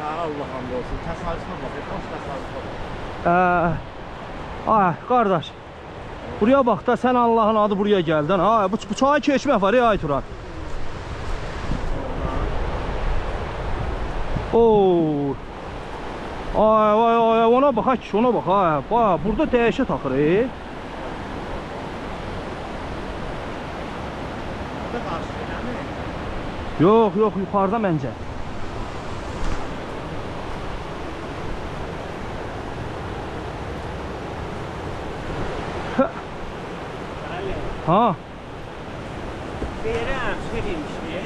Allah hamd olsun. Təsadüfə bax, boş təsadüfə bax. Ay, qardaş. Buraya bax da, sən Allahın adı buraya gəldin. Ha, bu çayı keçmək var, ay Turab. Oo. Ay, ona bax, ona bax, ay. Bax, burada dəyişə taxır, Burada qarşı eləmi? Yox, yuxarıda məncə. Ha? Deyirəm, demişdi.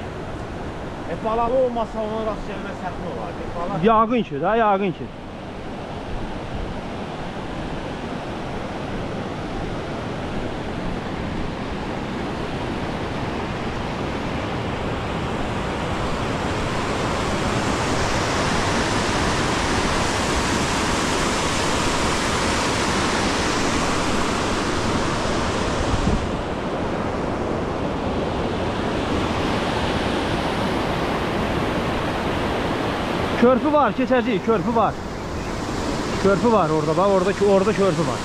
Balağı olmasa ona rast gəlmək səhvli olardı. Yağın ki, da, yağın ki. Körpü var, keçəcəyik, körpü var. Körpü var orada, bax, orada körpü var.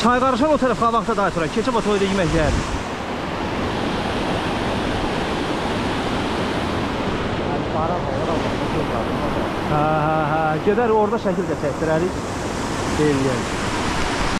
Çay qarışan o tərəf qabaqda daha sonra, keçib o toyda yemək yərdik. Hə, gedər orada şəkil də çəkdirərik. Deyil,